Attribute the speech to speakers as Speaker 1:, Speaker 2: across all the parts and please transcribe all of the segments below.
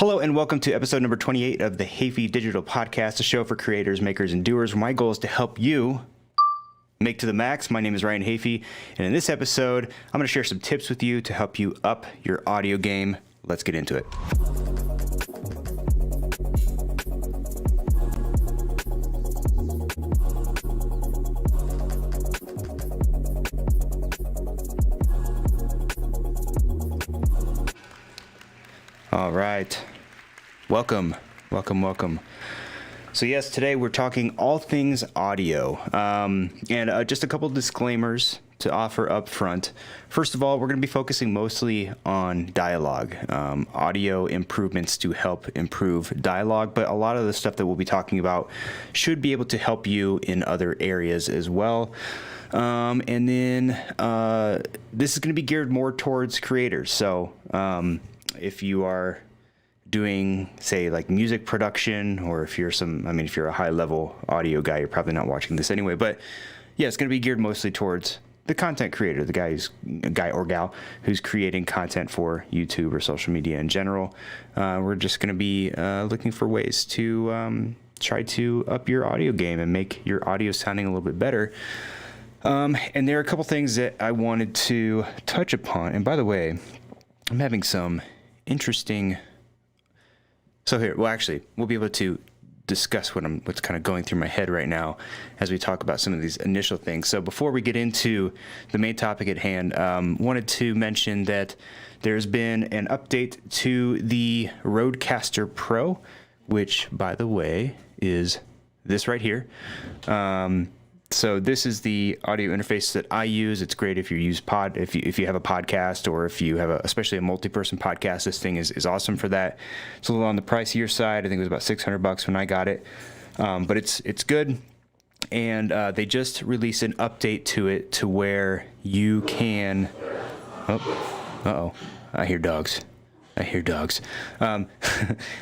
Speaker 1: Hello and welcome to episode number 28 of the Hafey Digital Podcast, a show for creators, makers, and doers. My goal is to help you make to the max. My name is Ryan Hafey, and in this episode, I'm going to share some tips with you to help you up your audio game. Let's get into it. All right. Welcome. So yes, today we're talking all things audio, and just a couple disclaimers to offer up front. First of all, we're going to be focusing mostly on dialogue, audio improvements to help improve dialogue, but a lot of the stuff that we'll be talking about should be able to help you in other areas as well. And then this is going to be geared more towards creators. So if you are doing, say, like music production, or if you're a high level audio guy, you're probably not watching this anyway, but yeah, it's going to be geared mostly towards the content creator, the guy or gal who's creating content for YouTube or social media in general. We're just going to be looking for ways to try to up your audio game and make your audio sounding a little bit better. And there are a couple things that I wanted to touch upon. And by the way, I'm having some interesting. So here, we'll be able to discuss what's kind of going through my head right now as we talk about some of these initial things. So before we get into the main topic at hand, wanted to mention that there's been an update to the Rodecaster Pro, which, by the way, is this right here. So this is the audio interface that I use. It's great if you use if you have a podcast, or if you have especially a multi-person podcast. This thing is awesome for that. It's a little on the pricier side. I think it was about $600 when I got it, but it's good. And they just released an update to it to where you can. I hear dogs.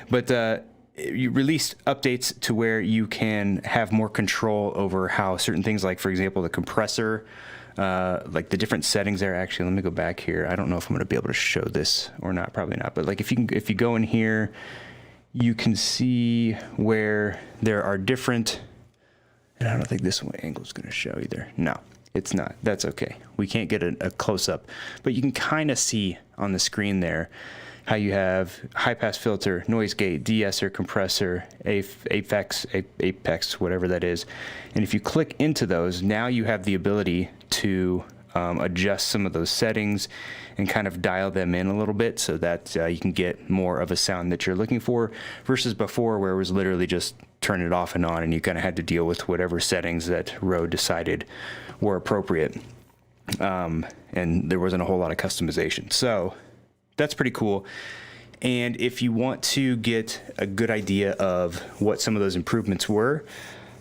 Speaker 1: But you released updates to where you can have more control over how certain things, like, for example, the compressor, like the different settings there. Actually, let me go back here. I don't know if I'm going to be able to show this or not. Probably not. But like if you go in here, you can see where there are different. And I don't think this one angle is going to show either. No, it's not. That's okay. We can't get a close up, but you can kind of see on the screen there how you have high pass filter, noise gate, de-esser, compressor, apex, whatever that is. And if you click into those, now you have the ability to adjust some of those settings and kind of dial them in a little bit so that you can get more of a sound that you're looking for, versus before where it was literally just turn it off and on, and you kind of had to deal with whatever settings that Rode decided were appropriate. And there wasn't a whole lot of customization. So that's pretty cool. And if you want to get a good idea of what some of those improvements were,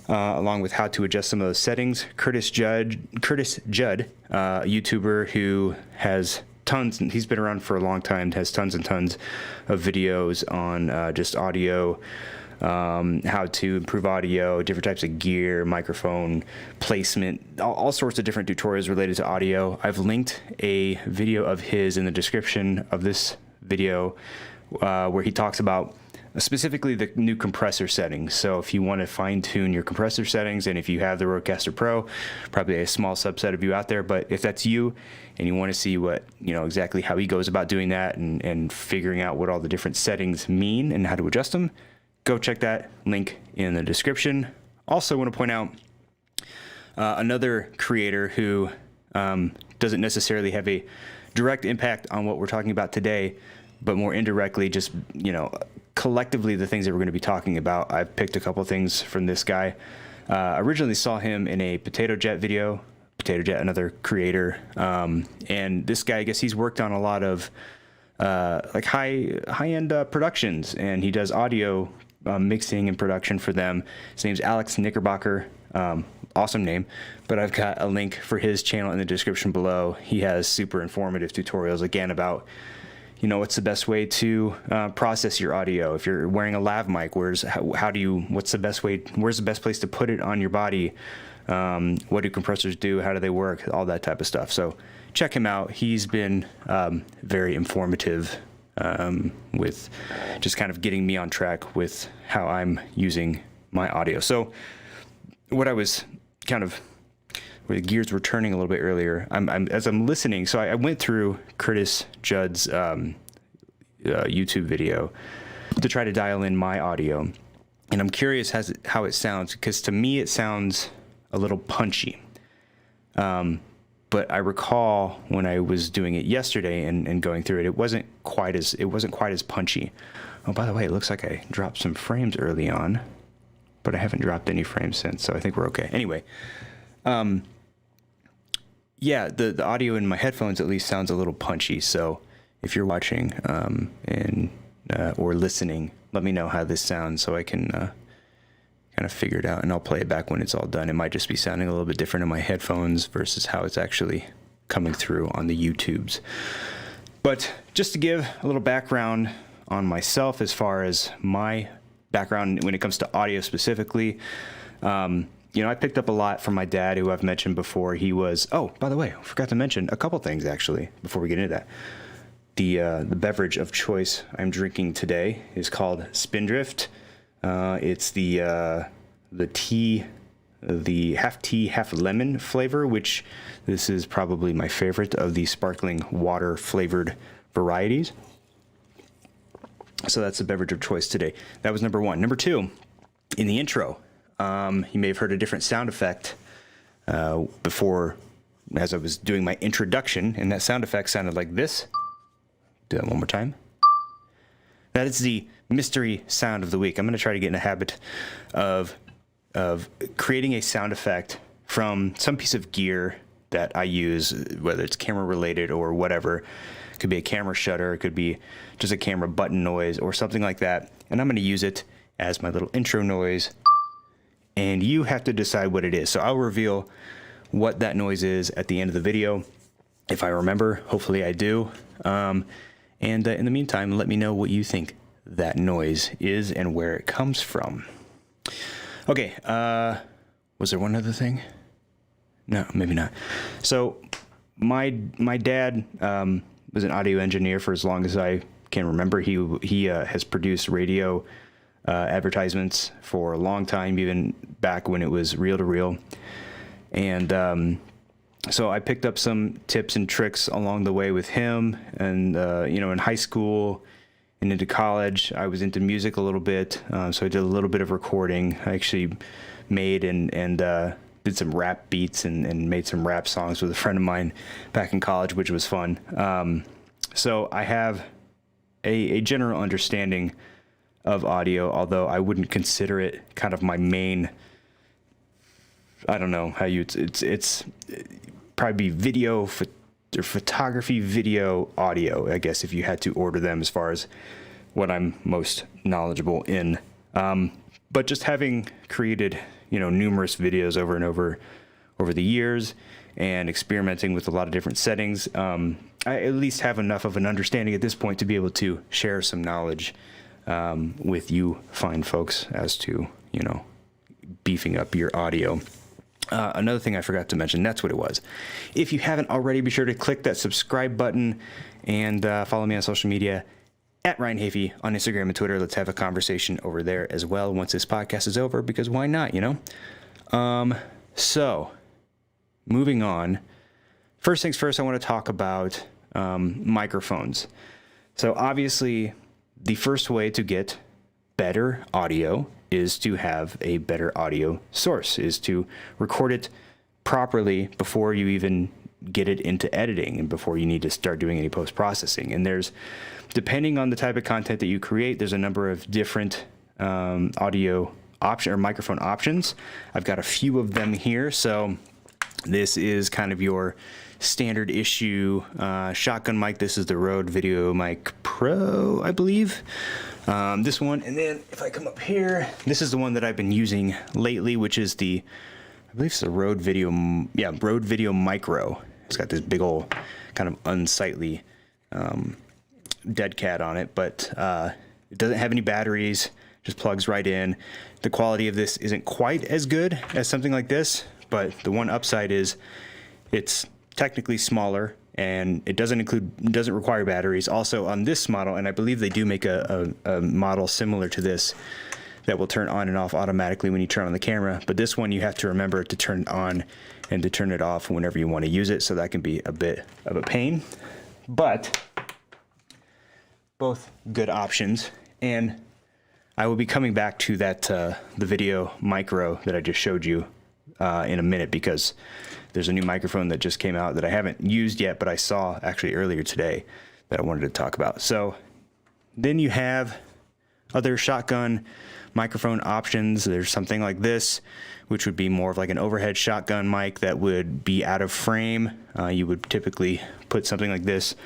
Speaker 1: along with how to adjust some of those settings, Curtis Judd, a YouTuber who has tons, and he's been around for a long time, has tons and tons of videos on just audio, how to improve audio, different types of gear, microphone placement, all sorts of different tutorials related to audio. I've linked a video of his in the description of this video where he talks about specifically the new compressor settings. So if you want to fine tune your compressor settings, and if you have the Rodecaster Pro, probably a small subset of you out there, but if that's you and you want to see exactly how he goes about doing that and figuring out what all the different settings mean and how to adjust them, go check that link in the description. Also want to point out another creator who doesn't necessarily have a direct impact on what we're talking about today, but more indirectly, just, collectively the things that we're going to be talking about. I've picked a couple things from this guy. Originally saw him in a Potato Jet video. Potato Jet, another creator. And this guy, I guess he's worked on a lot of like high-end productions, and he does audio mixing and production for them. His name's Alex Knickerbocker. Awesome name, but I've got a link for his channel in the description below. He has super informative tutorials, again, about what's the best way to process your audio. If you're wearing a lav mic, where's the best place to put it on your body? What do compressors do? How do they work? All that type of stuff. So check him out. He's been very informative with just kind of getting me on track with how I'm using my audio. So what I was kind of, where the gears were turning a little bit earlier, as I'm listening, so I went through Curtis Judd's YouTube video to try to dial in my audio. And I'm curious how it sounds, because to me it sounds a little punchy. But I recall when I was doing it yesterday and going through it, it wasn't quite as punchy. Oh, by the way, it looks like I dropped some frames early on, but I haven't dropped any frames since, so I think we're okay. Anyway, yeah, the audio in my headphones at least sounds a little punchy. So if you're watching or listening, let me know how this sounds so I can kind of figure it out, and I'll play it back when it's all done. It might just be sounding a little bit different in my headphones versus how it's actually coming through on the YouTubes. But just to give a little background on myself as far as my background when it comes to audio specifically, I picked up a lot from my dad, who I've mentioned before. He was, oh, by the way, I forgot to mention a couple things actually before we get into that. The beverage of choice I'm drinking today is called Spindrift. It's the half tea, half lemon flavor, which this is probably my favorite of the sparkling water flavored varieties. So that's the beverage of choice today. That was number one. Number two, in the intro, you may have heard a different sound effect before as I was doing my introduction, and that sound effect sounded like this. Do that one more time. That is the mystery sound of the week. I'm going to try to get in a habit of creating a sound effect from some piece of gear that I use, whether it's camera related or whatever. It could be a camera shutter, it could be just a camera button noise or something like that. And I'm going to use it as my little intro noise. And you have to decide what it is. So I'll reveal what that noise is at the end of the video. If I remember, hopefully I do. And in the meantime, let me know what you think that noise is and where it comes from. Okay, was there one other thing? No, maybe not. So my dad was an audio engineer for as long as I can remember. He has produced radio advertisements for a long time, even back when it was reel to reel. And so I picked up some tips and tricks along the way with him. And, in high school and into college, I was into music a little bit. So I did a little bit of recording. I actually made and did some rap beats and made some rap songs with a friend of mine back in college, which was fun. So I have a general understanding of audio, although I wouldn't consider it kind of my main, I don't know how it's probably be video or photography, video, audio, I guess, if you had to order them as far as what I'm most knowledgeable in. But just having created, numerous videos over and over the years and experimenting with a lot of different settings, I at least have enough of an understanding at this point to be able to share some knowledge with you fine folks as to, beefing up your audio. Another thing I forgot to mention, that's what it was. If you haven't already, be sure to click that subscribe button and follow me on social media at Ryan Hafey on Instagram and Twitter. Let's have a conversation over there as well once this podcast is over, because why not, So, moving on. First things first, I want to talk about microphones. So obviously, the first way to get better audio is to have a better audio source, is to record it properly before you even get it into editing and before you need to start doing any post-processing. And there's, depending on the type of content that you create, there's a number of different audio option or microphone options. I've got a few of them here. So this is kind of your standard issue shotgun mic. This is the Rode Video Mic Pro, I believe. This one, and then if I come up here, this is the one that I've been using lately, which is I believe it's the Rode Video Micro. It's got this big old kind of unsightly dead cat on it, but it doesn't have any batteries, just plugs right in. The quality of this isn't quite as good as something like this, but the one upside is it's technically smaller and it doesn't require batteries. Also on this model, and I believe they do make a model similar to this that will turn on and off automatically when you turn on the camera, but this one you have to remember to turn it on and to turn it off whenever you want to use it, so that can be a bit of a pain, but both good options. And I will be coming back to that the video micro that I just showed you in a minute, because there's a new microphone that just came out that I haven't used yet, but I saw actually earlier today that I wanted to talk about. So then you have other shotgun microphone options. There's something like this, which would be more of like an overhead shotgun mic that would be out of frame. You would typically put something like this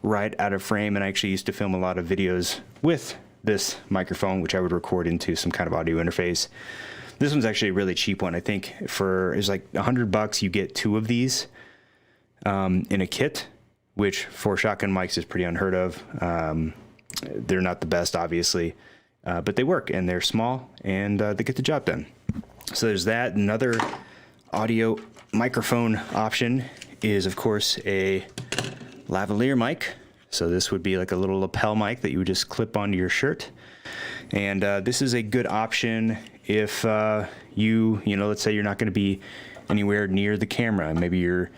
Speaker 1: right out of frame, and I actually used to film a lot of videos with this microphone, which I would record into some kind of audio interface. This one's actually a really cheap one. I think it's like $100 you get 2 of these in a kit, which for shotgun mics is pretty unheard of. They're not the best, obviously, but they work, and they're small, and they get the job done. So there's that. Another audio microphone option is, of course, a lavalier mic. So this would be like a little lapel mic that you would just clip onto your shirt. And this is a good option if let's say you're not going to be anywhere near the camera. Maybe you're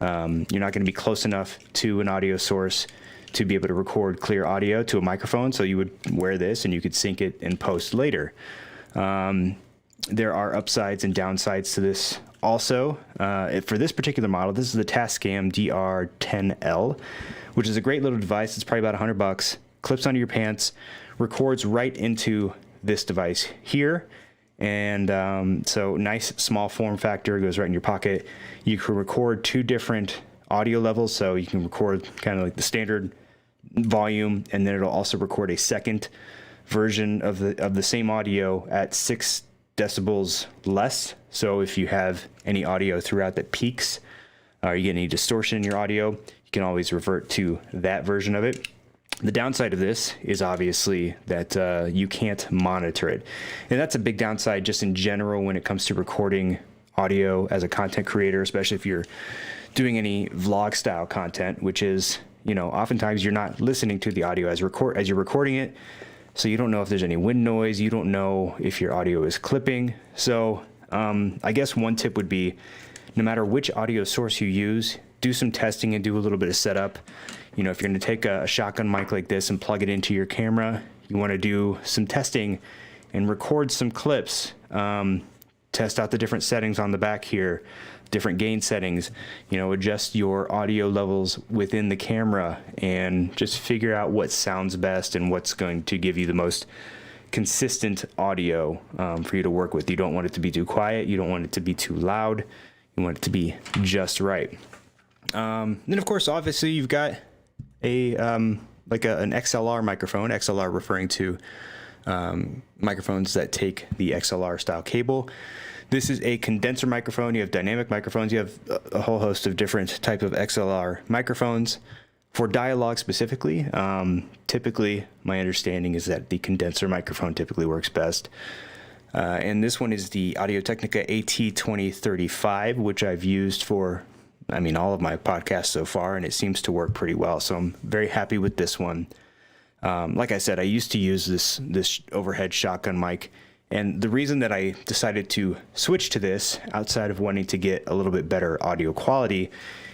Speaker 1: not going to be close enough to an audio source to be able to record clear audio to a microphone. So you would wear this and you could sync it and post later. There are upsides and downsides to this also. For this particular model, this is the Tascam DR10L, which is a great little device. It's probably about $100. Clips onto your pants, records right into this device here. And so nice small form factor, goes right in your pocket. You can record 2 different audio levels. So you can record kind of like the standard volume, and then it'll also record a second version of the same audio at 6 decibels less. So if you have any audio throughout that peaks, or you get any distortion in your audio, you can always revert to that version of it. The downside of this is obviously that you can't monitor it. And that's a big downside just in general when it comes to recording audio as a content creator, especially if you're doing any vlog style content, which is, oftentimes you're not listening to the audio as you're recording it. So you don't know if there's any wind noise. You don't know if your audio is clipping. So I guess one tip would be, no matter which audio source you use, do some testing and do a little bit of setup. If you're going to take a shotgun mic like this and plug it into your camera, you want to do some testing and record some clips. Test out the different settings on the back here, different gain settings, adjust your audio levels within the camera, and just figure out what sounds best and what's going to give you the most consistent audio for you to work with. You don't want it to be too quiet. You don't want it to be too loud. You want it to be just right. Then of course, obviously you've got an XLR microphone, XLR referring to microphones that take the XLR style cable. This is a condenser microphone. You have dynamic microphones. You have a whole host of different type of XLR microphones. For dialogue specifically, typically my understanding is that the condenser microphone typically works best. And this one is the Audio-Technica AT2035, which I've used for, all of my podcasts so far, and it seems to work pretty well. So I'm very happy with this one. Like I said, I used to use this overhead shotgun mic, and the reason that I decided to switch to this, outside of wanting to get a little bit better audio quality,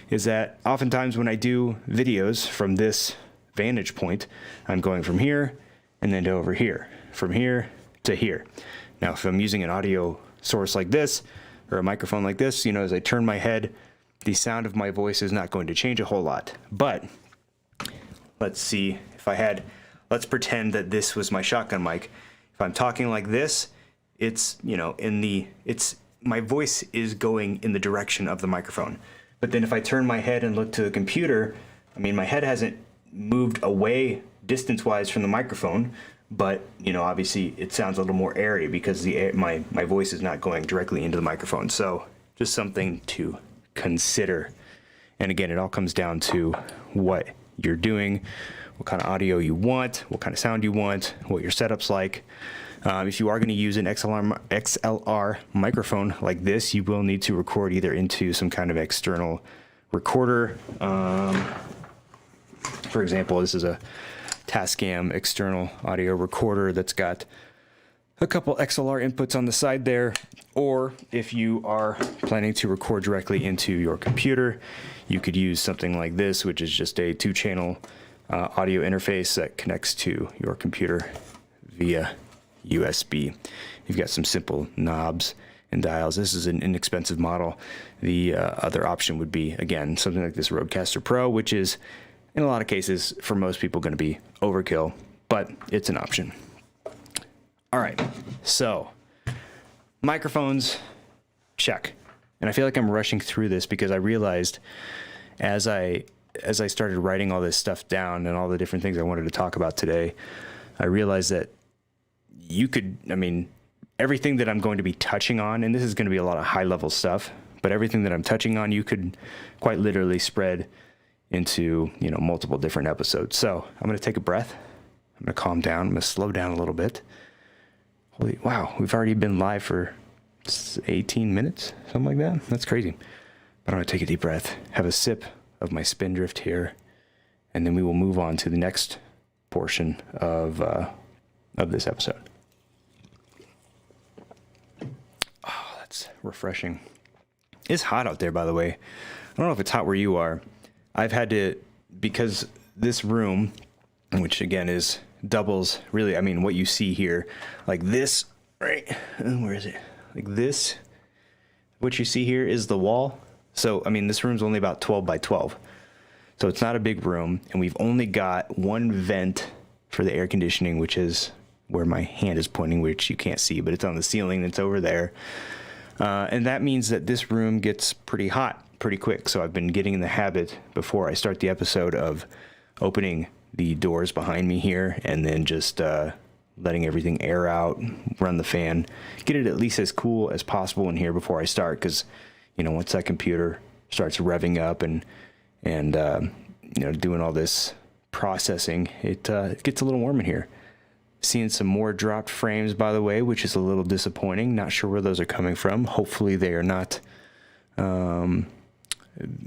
Speaker 1: is that oftentimes when I do videos from this vantage point, I'm going from here and then to over here, from here to here. Now, if I'm using an audio source like this or a microphone like this, as I turn my head, the sound of my voice is not going to change a whole lot. But let's see, let's pretend that this was my shotgun mic. If I'm talking like this, it's, my voice is going in the direction of the microphone. But then if I turn my head and look to the computer, my head hasn't moved away distance-wise from the microphone, but, obviously it sounds a little more airy because my voice is not going directly into the microphone. So just something to consider. And again, it all comes down to what you're doing, what kind of audio you want, what kind of sound you want, what your setup's like. If you are going to use an XLR microphone like this, you will need to record either into some kind of external recorder. For example, this is a Tascam external audio recorder that's got a couple XLR inputs on the side there. Or if you are planning to record directly into your computer, you could use something like this, which is just a 2-channel audio interface that connects to your computer via USB. You've got some simple knobs and dials. This is an inexpensive model. The other option would be, again, something like this Rodecaster Pro, which is, in a lot of cases, for most people, going to be overkill, but it's an option. All right, so microphones, check. And I feel like I'm rushing through this because I realized as I started writing all this stuff down and all the different things I wanted to talk about today, I realized that you could, I mean, everything that I'm going to be touching on, and this is going to be a lot of high-level stuff, but everything that I'm touching on, you could quite literally spread into, you know, multiple different episodes. So I'm going to take a breath. I'm going to calm down. I'm going to slow down a little bit. Holy, wow, we've already been live for 18 minutes, something like that. That's crazy. But I'm going to take a deep breath, have a sip of my Spindrift here, and then we will move on to the next portion of this episode. Oh, that's refreshing. It's hot out there, by the way. I don't know if it's hot where you are. I've had to, because this room, which again is doubles, really, I mean, what you see here, like this, right? Where is it? Like this, what you see here is the wall. So, I mean, this room's only about 12 by 12. So it's not a big room, and we've only got one vent for the air conditioning, which is where my hand is pointing, which you can't see, but it's on the ceiling. It's over there. And that means that this room gets pretty hot pretty quick. So I've been getting in the habit before I start the episode of opening the doors behind me here and then just letting everything air out, run the fan, get it at least as cool as possible in here before I start. Because, you know, once that computer starts revving up and you know, doing all this processing, it gets a little warm in here. Seeing some more dropped frames, by the way, which is a little disappointing. Not sure where those are coming from. Hopefully they are not.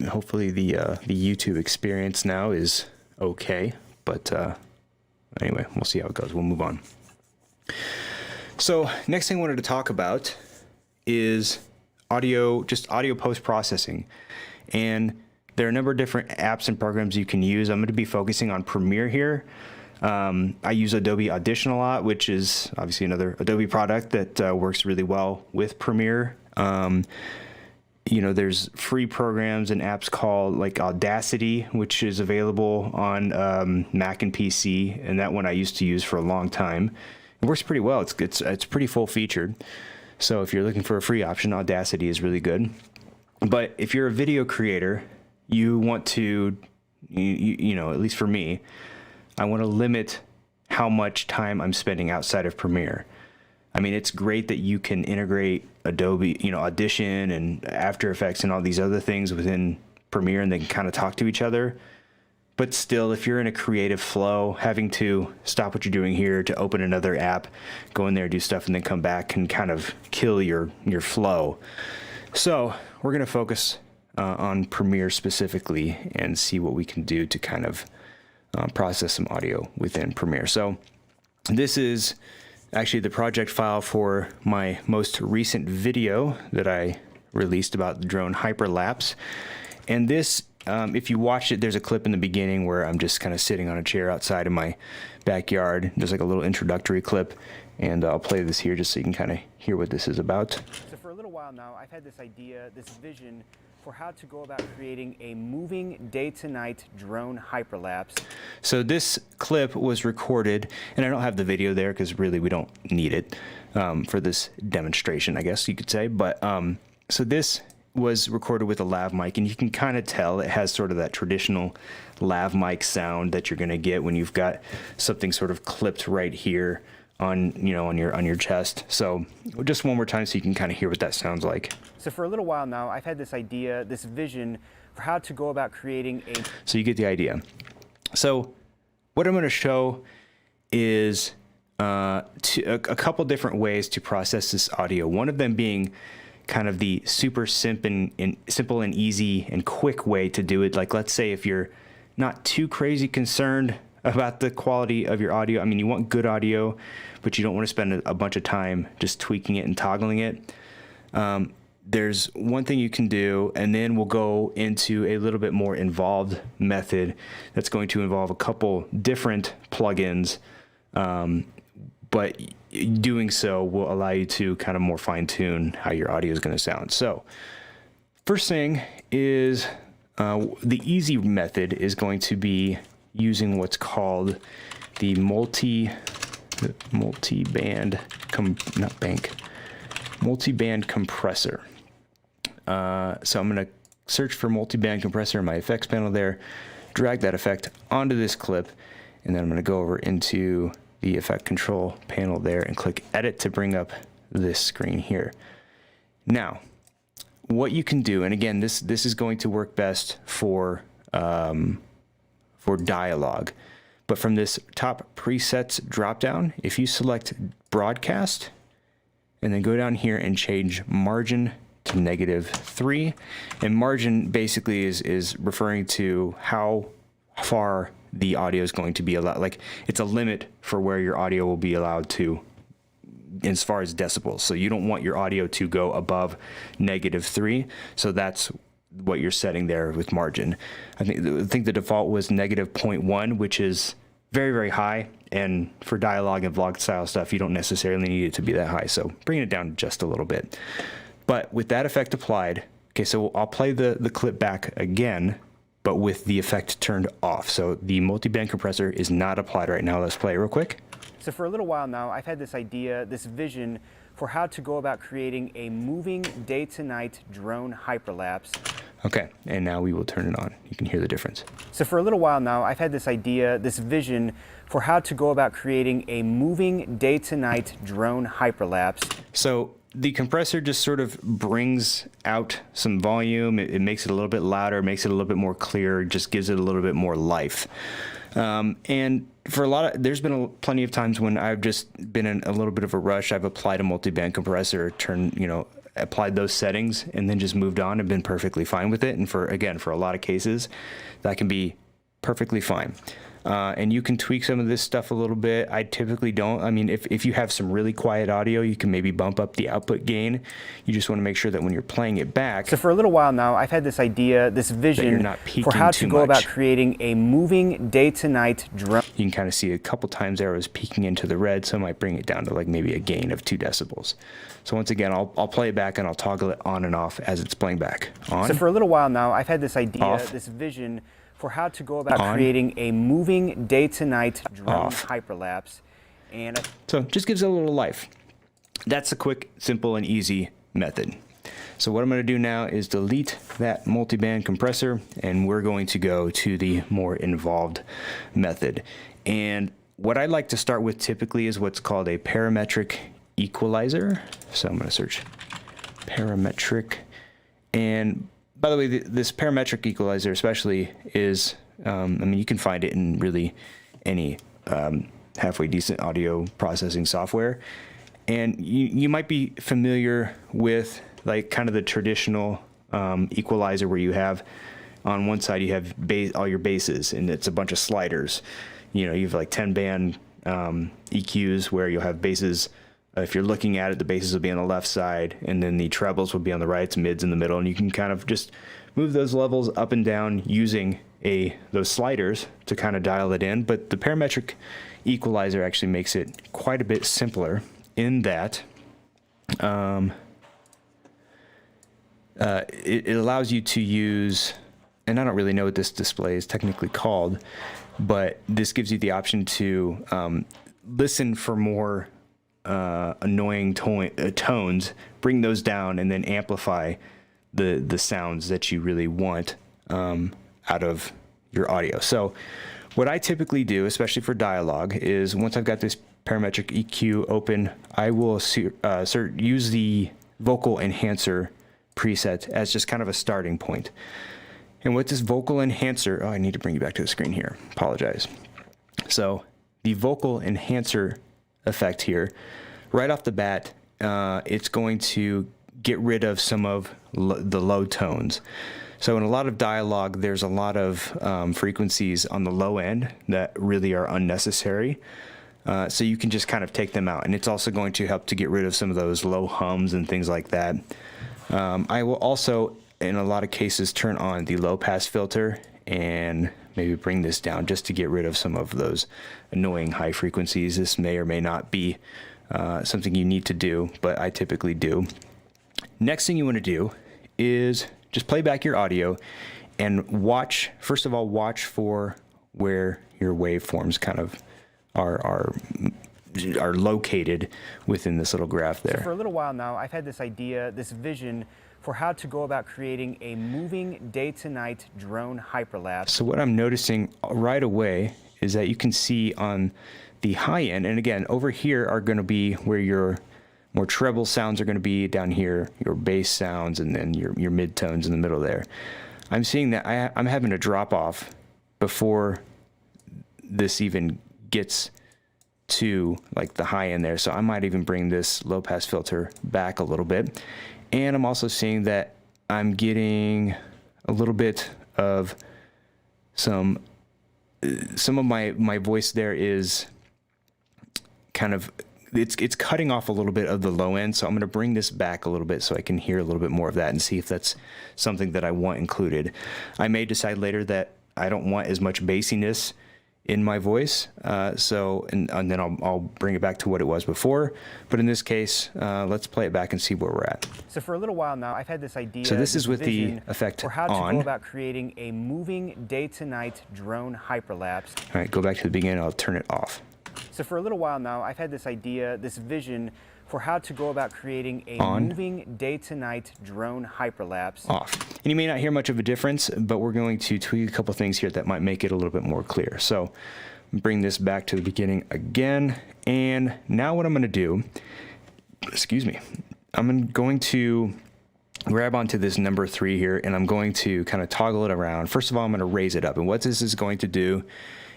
Speaker 1: Hopefully the YouTube experience now is okay. But anyway, we'll see how it goes. We'll move on. So next thing I wanted to talk about is audio, just audio post-processing. And there are a number of different apps and programs you can use. I'm going to be focusing on Premiere here. I use Adobe Audition a lot, which is obviously another Adobe product that works really well with Premiere. You know, there's free programs and apps called like Audacity, which is available on Mac and PC, and that one I used to use for a long time. It works pretty well. It's pretty full featured. So if you're looking for a free option, Audacity is really good. But if you're a video creator, you want to, you know, at least for me, I want to limit how much time I'm spending outside of Premiere. I mean, it's great that you can integrate Adobe, you know, Audition and After Effects and all these other things within Premiere, and they can kind of talk to each other. But still, if you're in a creative flow, having to stop what you're doing here to open another app, go in there, do stuff, and then come back can kind of kill your flow. So we're going to focus on Premiere specifically and see what we can do to kind of process some audio within Premiere. So this is actually the project file for my most recent video that I released about the drone hyperlapse. And this, if you watch it, there's a clip in the beginning where I'm just kind of sitting on a chair outside in my backyard. There's like a little introductory clip, and I'll play this here just so you can kind of hear what this is about.
Speaker 2: So for a little while now, I've had this idea, this vision for how to go about creating a moving day-to-night drone hyperlapse.
Speaker 1: So this clip was recorded, and I don't have the video there because really we don't need it for this demonstration, I guess you could say. But so this was recorded with a lav mic, and you can kind of tell it has sort of that traditional lav mic sound that you're going to get when you've got something sort of clipped right here on, you know, on your chest. So just one more time so you can kind of hear what that sounds like.
Speaker 2: So for a little while now, I've had this idea, this vision for how to go about creating a...
Speaker 1: So you get the idea. So what I'm going to show is a couple different ways to process this audio. One of them being kind of the super simple and easy and quick way to do it. Like, let's say if you're not too crazy concerned about the quality of your audio. I mean, you want good audio, but you don't want to spend a bunch of time just tweaking it and toggling it. There's one thing you can do, and then we'll go into a little bit more involved method that's going to involve a couple different plugins, but doing so will allow you to kind of more fine tune how your audio is going to sound. So first thing is the easy method is going to be using what's called the multi-band compressor. So I'm going to search for multi-band compressor in my effects panel there, drag that effect onto this clip, and then I'm going to go over into the effect control panel there and click edit to bring up this screen here. Now, what you can do, and again, this is going to work best for dialogue, but from this top presets dropdown, if you select broadcast and then go down here and change margin to -3, and margin basically is referring to how far the audio is going to be allowed. Like, it's a limit for where your audio will be allowed to as far as decibels. So you don't want your audio to go above -3. So that's what you're setting there with margin. I think the default was -0.1, which is very, very high. And for dialogue and vlog style stuff, you don't necessarily need it to be that high. So bring it down just a little bit. But with that effect applied, okay, so I'll play the clip back again, but with the effect turned off. So the multi-band compressor is not applied right now. Let's play it real quick.
Speaker 2: So for a little while now, I've had this idea, this vision for how to go about creating a moving day-to-night drone hyperlapse.
Speaker 1: Okay, and now we will turn it on. You can hear the difference.
Speaker 2: So for a little while now, I've had this idea, this vision for how to go about creating a moving day-to-night drone hyperlapse.
Speaker 1: So the compressor just sort of brings out some volume. It makes it a little bit louder, makes it a little bit more clear, just gives it a little bit more life. And for there's been plenty of times when I've just been in a little bit of a rush. I've applied a multi-band compressor, applied those settings, and then just moved on and been perfectly fine with it. And for a lot of cases, that can be perfectly fine. And you can tweak some of this stuff a little bit. I typically don't. I mean, if you have some really quiet audio, you can maybe bump up the output gain. You just want to make sure that when you're playing it back.
Speaker 2: So for a little while now, I've had this idea, this vision for how to go about creating a moving day-to-night drone.
Speaker 1: You can kind of see a couple times there I was peeking into the red, so I might bring it down to like maybe a gain of 2 decibels. So once again, I'll play it back and I'll toggle it on and off as it's playing back. On.
Speaker 2: So for a little while now, I've had this idea,
Speaker 1: off,
Speaker 2: this vision for how to go about creating a moving day-to-night drone hyperlapse. And
Speaker 1: so just gives it a little life. That's a quick, simple, and easy method. So what I'm going to do now is delete that multi-band compressor, and we're going to go to the more involved method. And what I like to start with typically is what's called a parametric equalizer. So I'm going to search parametric, and by the way, this parametric equalizer especially is, you can find it in really any halfway decent audio processing software. And you might be familiar with like kind of the traditional equalizer where you have on one side you have all your basses and it's a bunch of sliders. You have like 10 band EQs where you'll have basses. If you're looking at it, the basses will be on the left side, and then the trebles will be on the right, mids in the middle, and you can kind of just move those levels up and down using those sliders to kind of dial it in. But the parametric equalizer actually makes it quite a bit simpler in that it allows you to use, and I don't really know what this display is technically called, but this gives you the option to listen for more annoying tones, bring those down, and then amplify the sounds that you really want out of your audio. So what I typically do, especially for dialogue, is once I've got this parametric EQ open, I will use the vocal enhancer preset as just kind of a starting point. And with this vocal enhancer, I need to bring you back to the screen here. Apologize. So the vocal enhancer effect here, right off the bat, it's going to get rid of some of the low tones. So in a lot of dialogue, there's a lot of frequencies on the low end that really are unnecessary. So you can just kind of take them out. And it's also going to help to get rid of some of those low hums and things like that. I will also, in a lot of cases, turn on the low pass filter and maybe bring this down just to get rid of some of those annoying high frequencies. This may or may not be something you need to do, but I typically do. Next thing you want to do is just play back your audio and watch, first of all, watch for where your waveforms kind of are located within this little graph there.
Speaker 2: So for a little while now, I've had this idea, this vision for how to go about creating a moving day-to-night drone hyperlapse.
Speaker 1: So what I'm noticing right away is that you can see on the high end, and again, over here are going to be where your more treble sounds are going to be, down here, your bass sounds, and then your midtones in the middle there. I'm seeing that I'm having a drop off before this even gets to like the high end there. So I might even bring this low pass filter back a little bit. And I'm also seeing that I'm getting a little bit of some of my voice there is kind of, it's cutting off a little bit of the low end. So I'm going to bring this back a little bit so I can hear a little bit more of that and see if that's something that I want included. I may decide later that I don't want as much bassiness in my voice, and then I'll bring it back to what it was before. But in this case, let's play it back and see where we're at.
Speaker 2: So for a little while now, I've had this idea.
Speaker 1: So this is with the effect
Speaker 2: for how to
Speaker 1: on.
Speaker 2: go about creating a moving day-to-night drone hyperlapse.
Speaker 1: All right, go back to the beginning. I'll turn it off.
Speaker 2: So for a little while now, I've had this idea, this vision for how to go about creating a moving day-to-night drone hyperlapse.
Speaker 1: Off. And you may not hear much of a difference, but we're going to tweak a couple things here that might make it a little bit more clear. So bring this back to the beginning again. And now what I'm going to do, excuse me, I'm going to grab onto this number 3 here, and I'm going to kind of toggle it around. First of all, I'm going to raise it up. And what this is going to do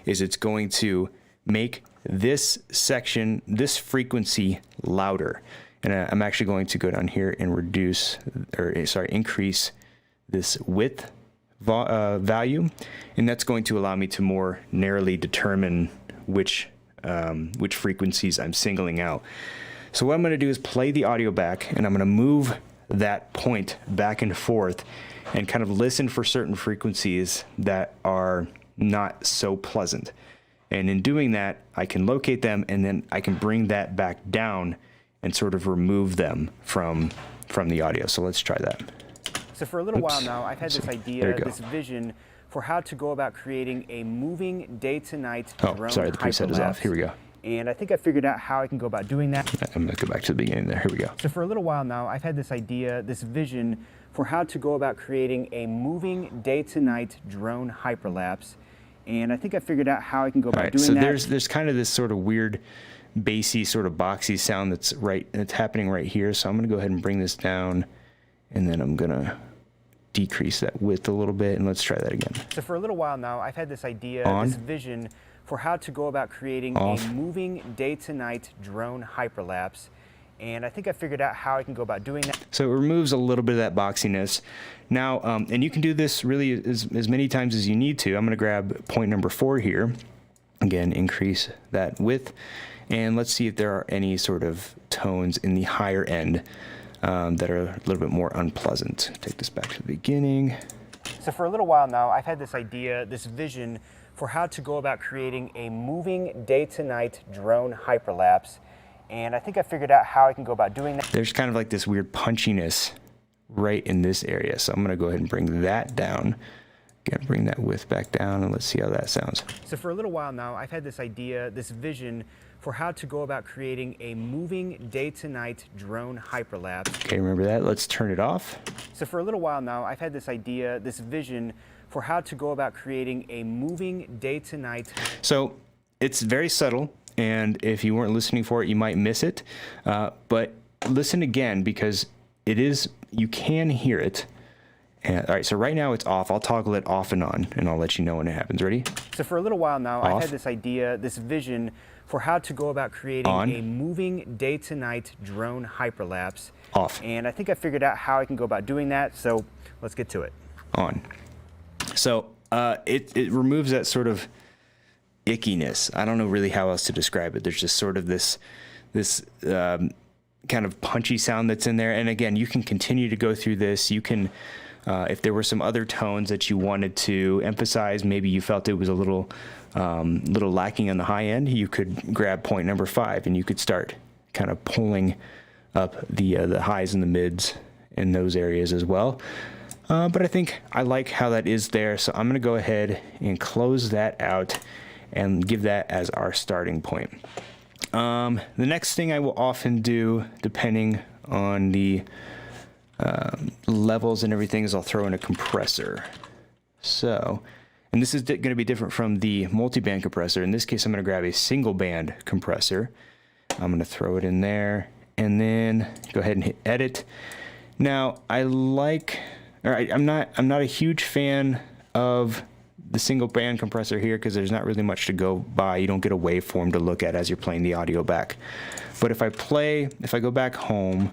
Speaker 1: is it's going to make this section, this frequency louder. And I'm actually going to go down here and increase this width value. And that's going to allow me to more narrowly determine which frequencies I'm singling out. So what I'm going to do is play the audio back, and I'm going to move that point back and forth and kind of listen for certain frequencies that are not so pleasant. And in doing that, I can locate them, and then I can bring that back down and sort of remove them from the audio. So let's try that.
Speaker 2: So for a little while now, I've had this idea, this vision for how to go about creating a moving day-to-night drone hyperlapse.
Speaker 1: Sorry, the preset is off. Here we go.
Speaker 2: And I think I figured out how I can go about doing that.
Speaker 1: I'm going to go back to the beginning there. Here we go.
Speaker 2: So for a little while now, I've had this idea, this vision for how to go about creating a moving day-to-night drone hyperlapse. And I think I figured out how I can go about doing that. So
Speaker 1: there's kind of this sort of weird bassy, sort of boxy sound that's happening right here. So I'm going to go ahead and bring this down, and then I'm going to decrease that width a little bit, and let's try that again.
Speaker 2: So for a little while now, I've had this idea, this vision for how to go about creating a moving day-to-night drone hyperlapse. And I think I figured out how I can go about doing that.
Speaker 1: So it removes a little bit of that boxiness. Now, and you can do this really as many times as you need to. I'm going to grab point number 4 here. Again, increase that width. And let's see if there are any sort of tones in the higher end that are a little bit more unpleasant. Take this back to the beginning.
Speaker 2: So for a little while now, I've had this idea, this vision for how to go about creating a moving day-to-night drone hyperlapse. And I think I figured out how I can go about doing that.
Speaker 1: There's kind of like this weird punchiness right in this area. So I'm going to go ahead and bring that down. Again, bring that width back down, and let's see how that sounds.
Speaker 2: So for a little while now, I've had this idea, this vision for how to go about creating a moving day-to-night drone hyperlapse.
Speaker 1: Okay, remember that. Let's turn it off.
Speaker 2: So for a little while now, I've had this idea, this vision for how to go about creating a moving day-to-night.
Speaker 1: So it's very subtle, and if you weren't listening for it, you might miss it. But listen again, because you can hear it. And, all right, so right now it's off. I'll toggle it off and on, and I'll let you know when it happens. Ready?
Speaker 2: So for a little while now,
Speaker 1: Off.
Speaker 2: I've had this idea, this vision for how to go about creating
Speaker 1: On.
Speaker 2: a moving day to night drone hyperlapse.
Speaker 1: Off.
Speaker 2: And I think I figured out how I can go about doing that, so let's get to it.
Speaker 1: On. So it removes that sort of ickiness. I don't know really how else to describe it. There's just sort of this kind of punchy sound that's in there. And again, you can continue to go through this. You can, if there were some other tones that you wanted to emphasize, maybe you felt it was a little lacking on the high end, you could grab point number 5 and you could start kind of pulling up the highs and the mids in those areas as well. But I think I like how that is there. So I'm going to go ahead and close that out and give that as our starting point. The next thing I will often do, depending on the levels and everything, is I'll throw in a compressor. So, and this is going to be different from the multi-band compressor. In this case, I'm going to grab a single band compressor. I'm going to throw it in there and then go ahead and hit edit. Now, I'm not a huge fan of the single band compressor here because there's not really much to go by. You don't get a waveform to look at as you're playing the audio back. But if I go back home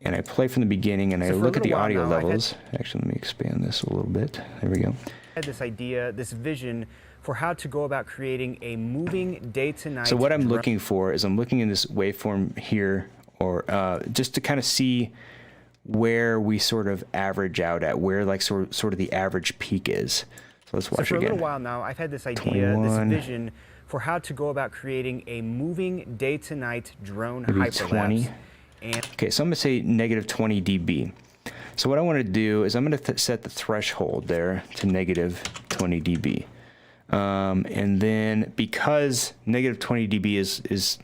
Speaker 1: and I play from the beginning and I look at the audio levels, actually let me expand this a little bit. There we go.
Speaker 2: I had this idea, this vision for how to go about creating a moving day to night.
Speaker 1: So what I'm looking for is I'm looking in this waveform here, or just to kind of see where we sort of average out at, where like sort of the average peak is. So let's watch again.
Speaker 2: So for a little while now, I've had this idea,
Speaker 1: 21.
Speaker 2: this vision for how to go about creating a moving day to night drone
Speaker 1: Maybe
Speaker 2: hyperlapse.
Speaker 1: 20. Okay, so I'm gonna say negative 20 dB. So what I want to do is I'm going to set the threshold there to negative 20 dB. And then because negative 20 dB is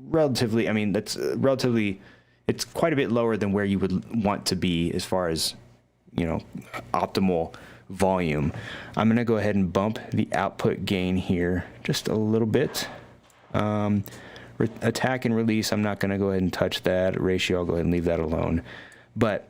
Speaker 1: relatively, I mean, that's relatively, it's quite a bit lower than where you would want to be as far as, you know, optimal volume. I'm going to go ahead and bump the output gain here just a little bit. Attack and release, I'm not going to go ahead and touch that. Ratio, I'll go ahead and leave that alone. But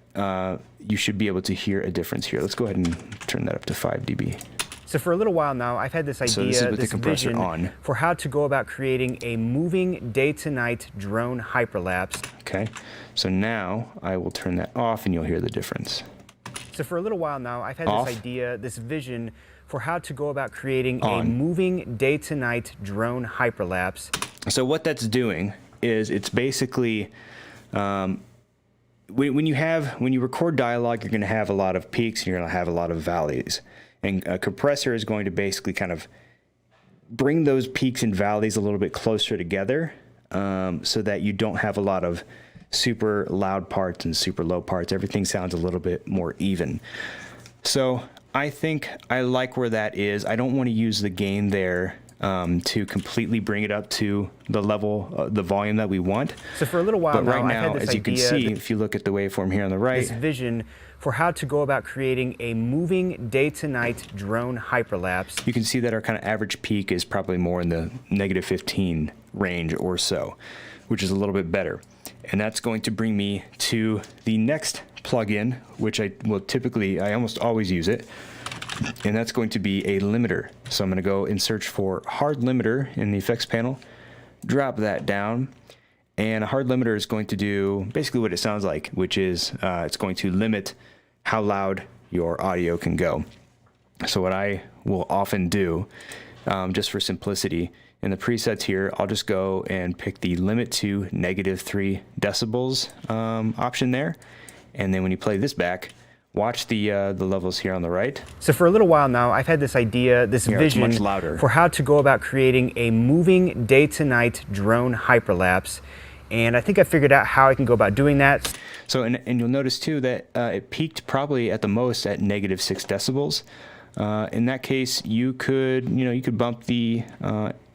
Speaker 1: you should be able to hear a difference here. Let's go ahead and turn that up to 5 dB.
Speaker 2: So for a little while now, I've had this idea, this vision
Speaker 1: on.
Speaker 2: for how to go about creating a moving day to night drone hyperlapse.
Speaker 1: Okay, so now I will turn that off and you'll hear the difference.
Speaker 2: So for a little while now, I've had
Speaker 1: Off.
Speaker 2: this idea, this vision for how to go about creating
Speaker 1: On.
Speaker 2: a moving day to night drone hyperlapse.
Speaker 1: So what that's doing is it's basically, when you record dialogue, you're going to have a lot of peaks and you're going to have a lot of valleys. And a compressor is going to basically kind of bring those peaks and valleys a little bit closer together, so that you don't have a lot of super loud parts and super low parts. Everything sounds a little bit more even. So I think I like where that is. I don't want to use the gain there to completely bring it up to the level, the volume that we want.
Speaker 2: So for a little while
Speaker 1: But
Speaker 2: now,
Speaker 1: right now,
Speaker 2: I've had this
Speaker 1: as you can
Speaker 2: idea,
Speaker 1: see, if you look at the waveform here on the right,
Speaker 2: this vision for how to go about creating a moving day to night drone hyperlapse.
Speaker 1: you can see that our kind of average peak is probably more in the negative 15 range or so, which is a little bit better. And that's going to bring me to the next plugin, which I almost always use it. And that's going to be a limiter. So I'm going to go and search for hard limiter in the effects panel, drop that down, and a hard limiter is going to do basically what it sounds like, which is it's going to limit how loud your audio can go. So what I will often do, just for simplicity, in the presets here, I'll just go and pick the limit to negative 3 decibels option there. And then when you play this back, watch the levels here on the right.
Speaker 2: So for a little while now, I've had this idea, this vision
Speaker 1: much louder.
Speaker 2: for how to go about creating a moving day to night drone hyperlapse. And I think I figured out how I can go about doing that.
Speaker 1: So, and you'll notice too that it peaked probably at the most at negative 6 decibels. In that case, you could bump the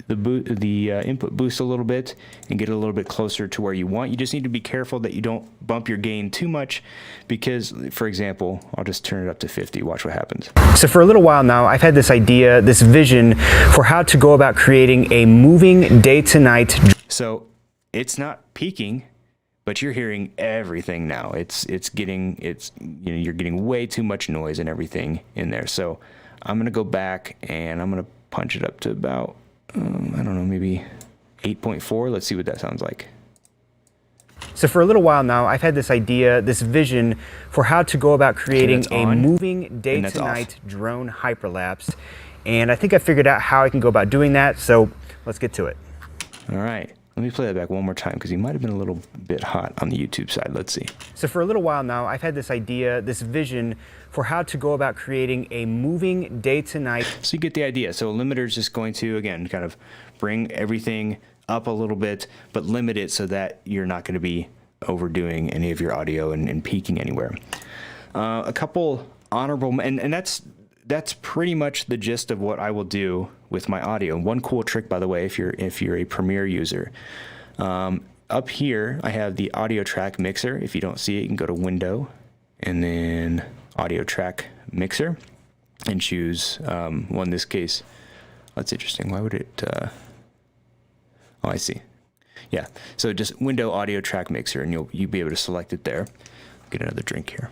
Speaker 1: input boost a little bit and get it a little bit closer to where you want. You just need to be careful that you don't bump your gain too much because, for example, I'll just turn it up to 50. Watch what happens.
Speaker 2: So for a little while now, I've had this idea, this vision for how to go about creating a moving day to night.
Speaker 1: So it's not peaking, but you're hearing everything now. You're getting way too much noise and everything in there. So I'm going to go back and I'm going to punch it up to about, I don't know, maybe 8.4. Let's see what that sounds like.
Speaker 2: So for a little while now, I've had this idea, this vision for how to go about creating a moving day-to-night drone hyperlapse. And I think I figured out how I can go about doing that, so let's get to it.
Speaker 1: All right, let me play that back one more time because he might have been a little bit hot on the YouTube side. Let's see.
Speaker 2: So for a little while now, I've had this idea, this vision for how to go about creating a moving day-to-night.
Speaker 1: So you get the idea. So a limiter is just going to, again, kind of bring everything up a little bit, but limit it so that you're not going to be overdoing any of your audio and peaking anywhere. A couple honorable, and that's pretty much the gist of what I will do with my audio. One cool trick, by the way, if you're a Premiere user, up here I have the audio track mixer. If you don't see it, you can go to Window and then Audio Track Mixer and choose one. In this case, that's interesting. Why would it? Oh, I see. Yeah, so just Window Audio Track Mixer, and you'll be able to select it there. Get another drink here.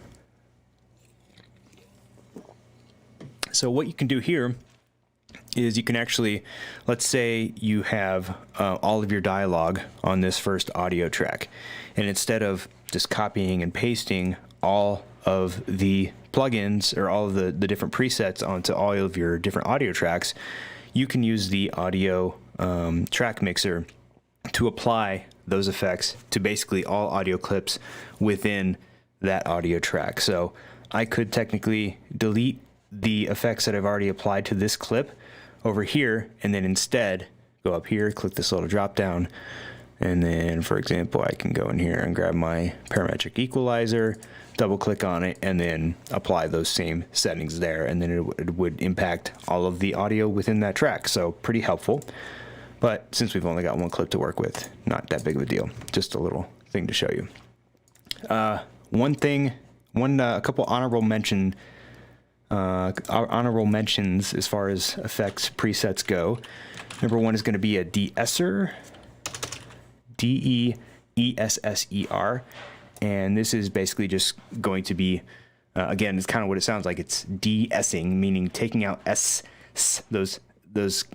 Speaker 1: So what you can do here is you can actually, let's say you have all of your dialogue on this first audio track, and instead of just copying and pasting all of the plugins or all of the different presets onto all of your different audio tracks, you can use the audio track mixer to apply those effects to basically all audio clips within that audio track. So I could technically delete the effects that I've already applied to this clip over here, and then instead go up here, click this little drop down, and then, for example, I can go in here and grab my parametric equalizer, double click on it, and then apply those same settings there, and then it would impact all of the audio within that track. So pretty helpful. But since we've only got one clip to work with, not that big of a deal. Just a little thing to show you. A couple honorable mentions as far as effects presets go. Number one is going to be a de-esser, D-E-E-S-S-E-R, and this is basically just going to be, again, it's kind of what it sounds like. It's de-essing, meaning taking out s. Those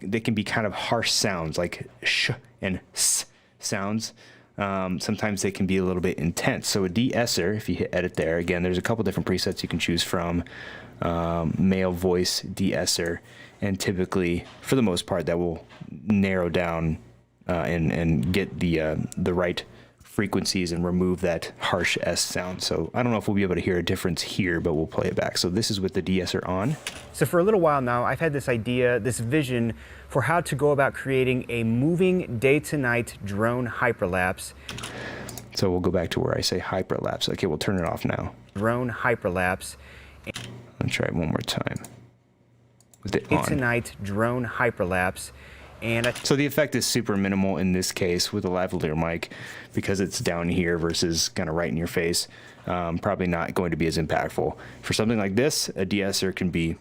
Speaker 1: they can be kind of harsh sounds like sh and s sounds. Sometimes they can be a little bit intense. So a de-esser, if you hit edit there, again, there's a couple different presets you can choose from. Male voice de-esser, and typically, for the most part, that will narrow down and get the right frequencies and remove that harsh S sound. So I don't know if we'll be able to hear a difference here, but we'll play it back. So this is with the de-esser on.
Speaker 2: So for a little while now, I've had this idea, this vision for how to go about creating a moving day-to-night drone hyperlapse.
Speaker 1: So we'll go back to where I say hyperlapse. Okay, we'll turn it off now.
Speaker 2: Drone hyperlapse.
Speaker 1: Let's try it one more time with it on.
Speaker 2: Day-to-night drone hyperlapse. And
Speaker 1: so the effect is super minimal in this case with a lavalier mic because it's down here versus kind of right in your face. Probably not going to be as impactful. For something like this, a de-esser can be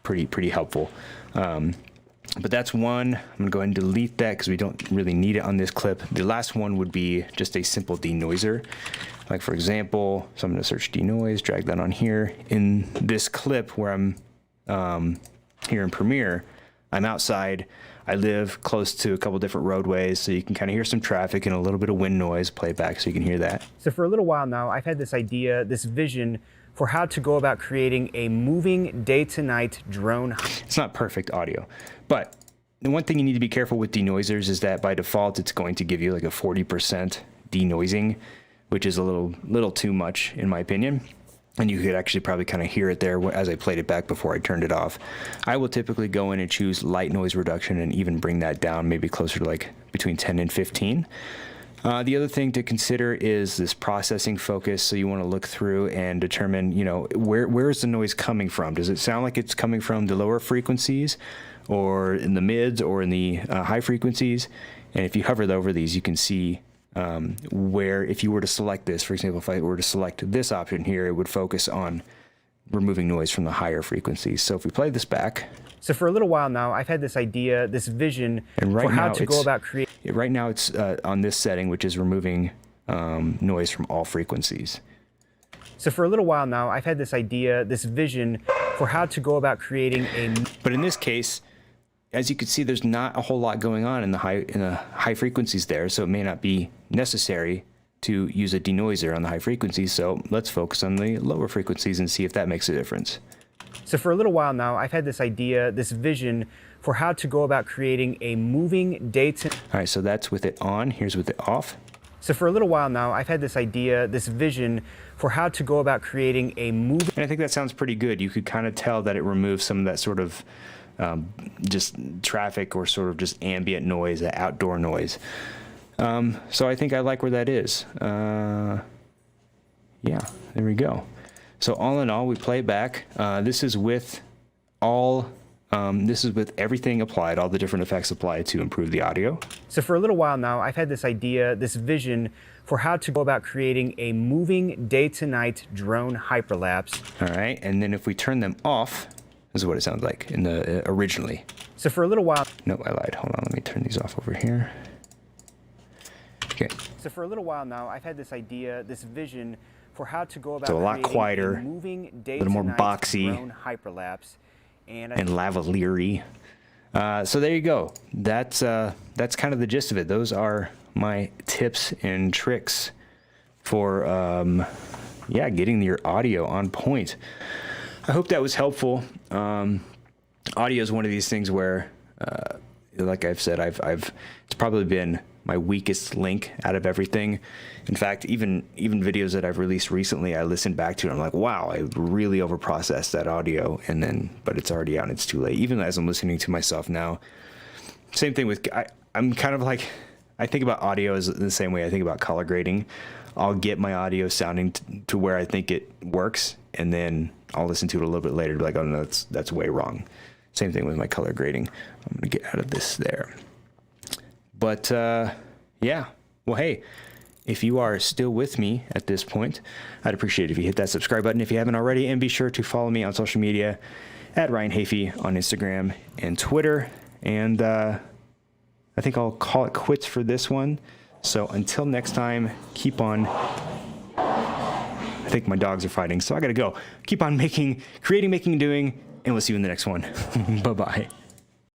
Speaker 1: pretty helpful. But that's one. I'm going to go ahead and delete that because we don't really need it on this clip. The last one would be just a simple denoiser. Like, for example, so I'm going to search denoise, drag that on here. In this clip where I'm here in Premiere, I'm outside. I live close to a couple different roadways, so you can kind of hear some traffic and a little bit of wind noise. Play it back so you can hear that.
Speaker 2: So for a little while now, I've had this idea, this vision for how to go about creating a moving day-to-night drone.
Speaker 1: It's not perfect audio, but the one thing you need to be careful with denoisers is that by default, it's going to give you like a 40% denoising, which is a little too much in my opinion. And you could actually probably kind of hear it there as I played it back before I turned it off. I will typically go in and choose light noise reduction and even bring that down maybe closer to like between 10 and 15. The other thing to consider is this processing focus. So you want to look through and determine, you know, where is the noise coming from? Does it sound like it's coming from the lower frequencies or in the mids or in the high frequencies? And if you hover over these, you can see where if you were to select this, for example, if I were to select this option here, it would focus on removing noise from the higher frequencies. So if we play this back.
Speaker 2: So for a little while now, I've had this idea, this vision for how to go about creating.
Speaker 1: Right now it's on this setting, which is removing noise from all frequencies.
Speaker 2: So for a little while now, I've had this idea, this vision for how to go about creating a.
Speaker 1: But in this case, as you can see, there's not a whole lot going on in the high frequencies there, so it may not be necessary to use a denoiser on the high frequencies. So let's focus on the lower frequencies and see if that makes a difference.
Speaker 2: So for a little while now, I've had this idea, this vision for how to go about creating a moving data.
Speaker 1: All right, so that's with it on. Here's with it off.
Speaker 2: So for a little while now, I've had this idea, this vision for how to go about creating a moving.
Speaker 1: And I think that sounds pretty good. You could kind of tell that it removes some of that sort of just traffic or sort of just ambient noise, that outdoor noise. So I think I like where that is. Yeah, there we go. So all in all, we play back. This is with everything applied, all the different effects applied to improve the audio.
Speaker 2: So for a little while now, I've had this idea, this vision for how to go about creating a moving day to night drone hyperlapse.
Speaker 1: All right, and then if we turn them off, this is what it sounds like in the originally.
Speaker 2: So for a little while.
Speaker 1: No, I lied. Hold on, let me turn these off over here. Okay.
Speaker 2: So for a little while now, I've had this idea, this vision for how to go about
Speaker 1: so a lot quieter,
Speaker 2: a moving day
Speaker 1: a little more
Speaker 2: to night
Speaker 1: boxy,
Speaker 2: drone hyperlapse, and
Speaker 1: lavalier. So there you go. That's kind of the gist of it. Those are my tips and tricks for getting your audio on point. I hope that was helpful. Audio is one of these things where, like I've said, it's probably been my weakest link out of everything. In fact, even videos that I've released recently, I listened back to and I'm like, wow, I really overprocessed that audio, but it's already out and it's too late. Even as I'm listening to myself now, same thing with, I'm kind of like, I think about audio as the same way I think about color grading. I'll get my audio sounding to where I think it works, and then I'll listen to it a little bit later, be like, oh no, that's way wrong. Same thing with my color grading. I'm gonna get out of this there. But yeah, well, hey, if you are still with me at this point, I'd appreciate it if you hit that subscribe button if you haven't already, and be sure to follow me on social media at Ryan Hafey on Instagram and Twitter. And I think I'll call it quits for this one. So until next time, keep on. I think my dogs are fighting, so I gotta go. Keep on creating, making, and doing, and we'll see you in the next one. Bye-bye.